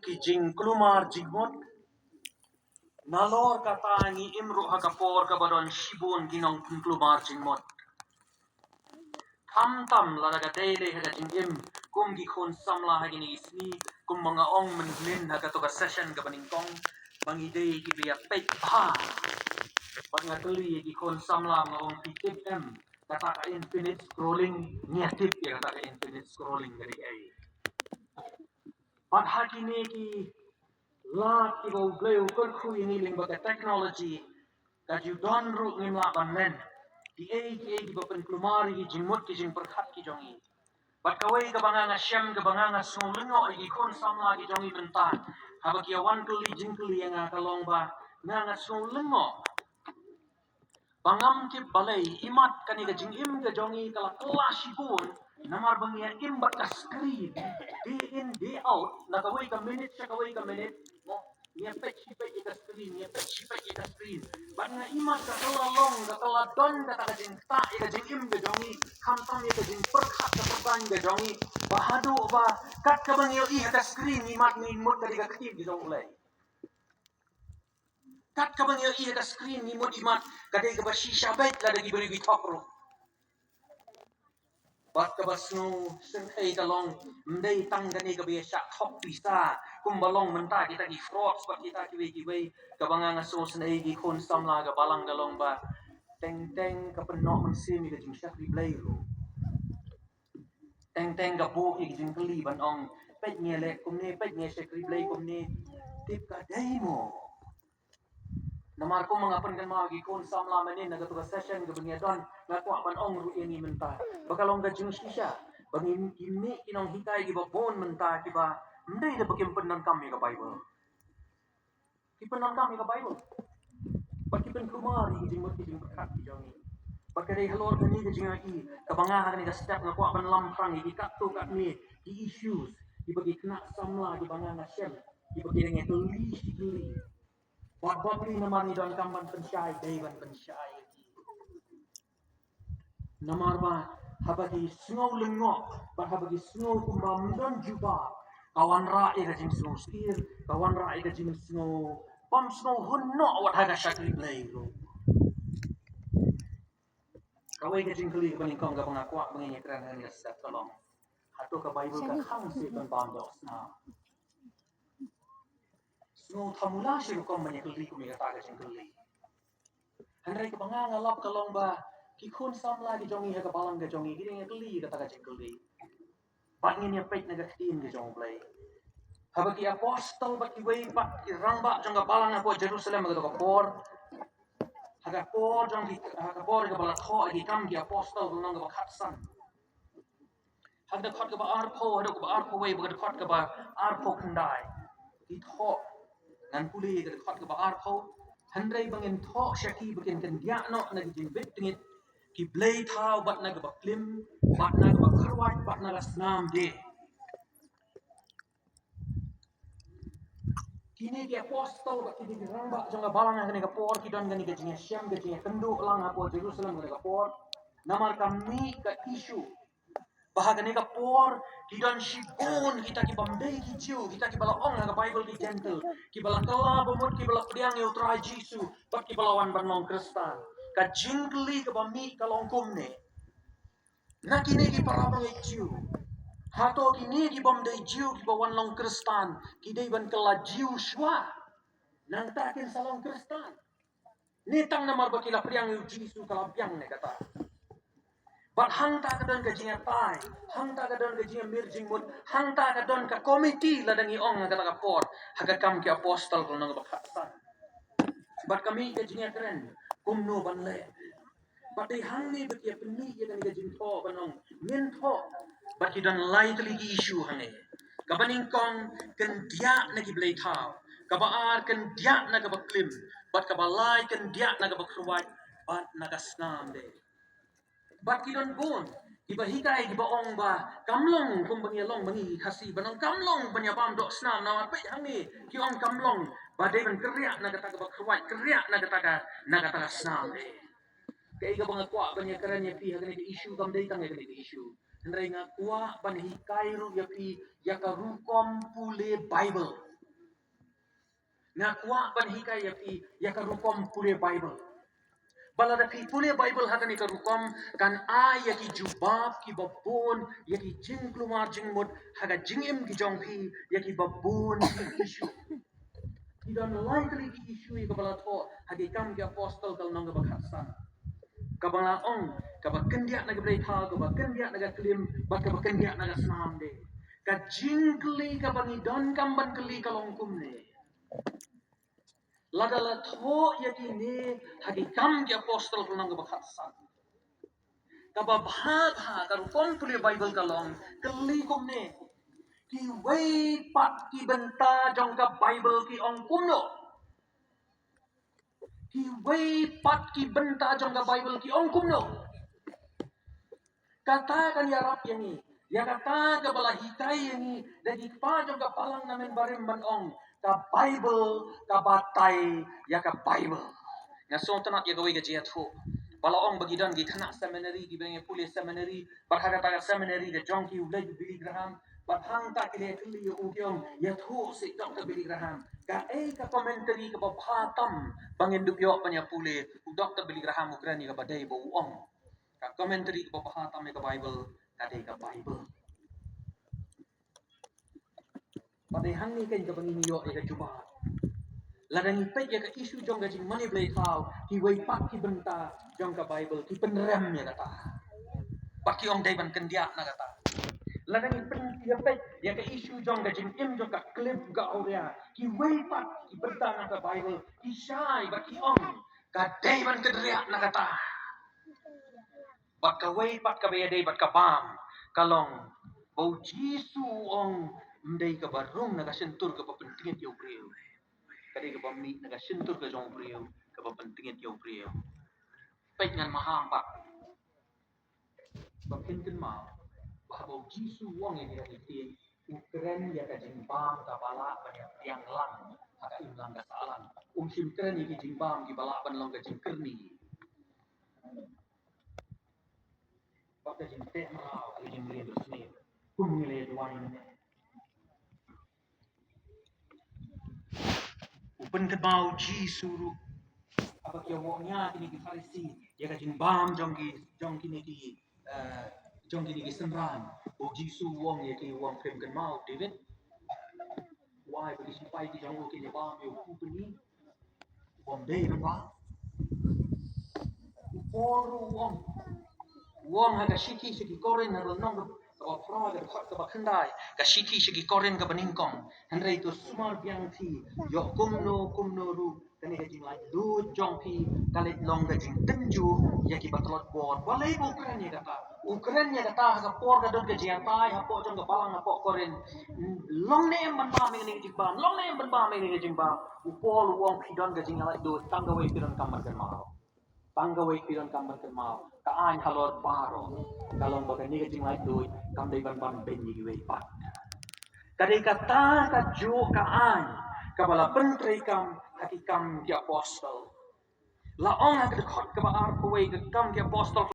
kijing klumar jigmot nalor katangi imru hakapor kabadon shibun ginong klumar jigmot tam ladaga daily haga jingim kum gi khon samla hagini isni kum mga ong menglin haga to session gabaning kong bangi day gi biya pek ha pat ngatuli gi khon samla mga ong pitip kata ka infinite scrolling niatip ya kata ka infinite scrolling dari ai pat hakini ki lat ki go gleu kon khu ini ling baga technology that you don't root nim la ban men di ai bapen klumari ki jingmot ki jing perkhat ki jongi bat kawai ka banganga syam ka banganga sunglungo ki kon samla ki jongi mentan haba ki awan kuli jingkuli yang kalong ba nganga sunglungo bangam ki balai imat kani ka jingim ka jongi kala klasibun namar bangia imbat ka screen day in day out na kawai ka minute sa kawai ka minute mo niya pek ka screen niya pek ka screen bat nga imat ka kala long ka kala don ka jing ta ka jingim ka jongi kamtang ka jing perkhat ka perban ka jongi bahadu ba kat ka bangio ka screen imat ni mut ka diga khatib di jong ulai kat ka bangio ka screen ni mut imat ka diga ba shisha bet la dagi bari bitokro bat ka basno sen ka long mdei tang gani ka biasa top pisa kumbalong menta kita gi fraud bat kita ki we ka banganga so sen gi khon samla ga balang galong ba teng ka penok mensimi ka jing syak replay ro teng ka bo ki jing kli ban ong pet nyele kumne pet nye syak replay kumne tip ka demo namar ko mga pen kan magi kon samla manin naga tuga session ga bangya don na ko ban ong ru ini menta bakalong ga jing shisha bangin kimi kinong hikai gi bon menta ki ba ndai da bakim penan kami ga bible ki penan kami ga bible baki pen kumari gi jing berkat ki jongi bakare halor kani ga jing ai ka banga ga ni ga step na ko ban lam prang gi kat tu kat ni di issues di bagi kena samla gi banga na shem di bagi nge tuli Wat ni naman ni don kamban pensyai dewan pensyai namar ba habagi snow lengok ba habagi snow kumbam don juba kawan ra ira jing snow stir kawan ra ira jing snow pam snow hunno wat haga shakri play ro kawai ga jing kuli bani kong ga bangakwa bangenya kran hanya step tolong hatu ka bible ka khang si ton pam dos na Snow thamula siya kong manyakuli kumigata ka siyang kuli. Hanray ka banga ngalap ka long ba, kikun samla ki jongi ha ka balang ka jongi, gini nga kuli ka taga siyang kuli. Pangin niya pait nagatiin ka jong play. Haba ki apostol ba ki way pa, irang ba jong ka balang na po Jerusalem magato ka por. Haga por jong ki, haga por ka balatho, agi kam ki apostol kung nang ka bakatsan. Hagda kot ka ba arpo, hado ka ba arpo way, baga kot ka ba arpo kunday. Ito, nan puli ka dekat ke bahar kau handrai bangin tho syaki bakin kan dia no na gijin bet tingit ki blade thau bat na ga klim bat na ga kharwat bat na snam de kini ke apostol bat kini ramba jonga balang ngani ka por ki don ngani ga jinga syam ga jinga kendu lang apo Jerusalem ngani ka por namar kami ka isu bahagani ka por kidan shibon kita ki bamdei ki jiu kita ki bala ong nga bible ki gentle ki bala kala bomot ki bala priang eu trai jisu pat ki bala wan ban mong kristan ka jingli ka bami ka longkum ne na kini ki parabang e jiu hato kini ki bamdei jiu ki bawan long kristan ki dei ban kala jiu shwa nang takin sa long kristan nitang namar ba kila priang eu jisu kala piang ne kata But hang ta kadon ka jinga pai, hang ta kadon ka jinga mirjing mut, hang ta kadon ka komiti ladang iong nga kata por, haga kam ki apostol ko nang bakhatsan. But kami ka jinga kren, kumno banle. But they hang ni baki apni ya kan ka jing tho banong, min tho, but ki don lightly ki issue hange. Kabaning kong kan dia na ki blay thaw, kabaar kan dia na ka baklim, but kabalay kan dia na ka bakruwat, but nagasnam de. But kidon bon, iba hikay iba ong ba kamlong kung bangyalong bangi kasi banang kamlong banyabam do snam na pe hangi ki ong kamlong ba de ban kriya na kata ba kruwat kriya na kata snam kay ga bang kwa banya karanya pi hagani issue kam de tang hagani issue ndray nga kwa ban hikay ru ya pi ya ka rukom pule bible Ngakwa ban hikai ya ka rukom pule Bible. Balada ki pule Bible hakani ka rukom kan ya ki jubab ki babon ya ki jing klumar jingmut haga jingim ki jongpi ya ki babon ki issue. Tidak likely ki issue ka balato hagi kam ki apostol kal nang bakhasan. Kabala ong kabakendia naga breakha kabakendia naga klim bat kabakendia naga snam de. Ka jingkli kabangidon kamban kli kalongkum ne. Ladala tho yaki ne hagi kam ki apostol kal nang bakhasan. Kababha karu kon pule Bible kalong kli kum ne. Ki wei pat ki benta jong ka Bible ki ong kumno. Ki wei pat ki benta jong ka Bible ki ong kumno. Katakan ya Rab yang ni. Ya kata ke bala hitai yang ni. Dan ipa jong ka palang namin barim manong. Ka Bible, ka batai, ya ka Bible. Nga so tanat ya gawai ka jiyat ho. Bala ong bagidan gi kena seminary, gi bengi puli seminary. Barhaga taga seminary ka jong ki ulay Billy Graham. Barhang tak kili kili ukyong. Ya ho si Dr. Billy Graham. Ka ka commentary ka babhatam. Bangin dupyo pa niya puli. Dr. Billy Graham ukrani ka baday ba uong. Ka commentary ka babhatam ka Bible. Kaday ka Bible. Paday hang ni kan ka bangin yo ka jubahat. Ladang ipet ya ka isu jong ka jing mani blay tau. Ki way pak ki benta jong ka Bible. Ki penrem ya kata. Baki ong day ban kendia na kata. Ladang ipet ya ka isu jong ka jing im jong ka klip ga aurea. Ki way pak ki benta na ka Bible. Ki syai baki ong. Ka day ban kendia na kata. Bat ka way pat ka baya day bat ka bam. Kalong. Bau Jisu ong. Mday ka barong nagasentur ka papentingit yaw priyo. Kadi ka pamit nagasentur ka jong priyo. Ka papentingit yaw priyo. Pait ngan maham pak. Bakintin mau. Bahwa Jisu wong yang kita ukren ya ka jimbam ka bala banyak tiang lang. Haka imlang ka salang. Sim kren ya ka jimbam ki bala ban lang ka jingkerni. Baka jinte mau ka jingli bersni. Kumile duwain ne. Upen ke bau Jisu apa kia wongnya kini ki Farisi ya ka jimbam jong kini ki senram o Jisu wong ya ki wong krem kan mau David why bagi sipai ki jong ki bam yo ku ni wong dei ba poru wong ha ka shiki koren na nong ka fra ka khot ka khandai ka shiki koren ka baningkong handai to small biang thi yo kumno ru kani ka jing lai lu jong pi kalit long ka jing tenju ya ki batlot bor walai Ukraine kata ka por ka dot ka jing tai ha po jong ka balang ha po koren long ne ban ba me ni jing ba long ne ban ba me ni jing ba u pol wong pi don ka jing lai do tangga wei pi don kamar kan mau Panggawai piron kamar kan mau kaan halor paro kalong baga ni kajing lai doi kam dai ban benyi wei pat kadai kata ka jo kaan kabala pentrei kam hakikam ki apostol la ong ha ka khot ka ba ar ko wei ka kam ki apostol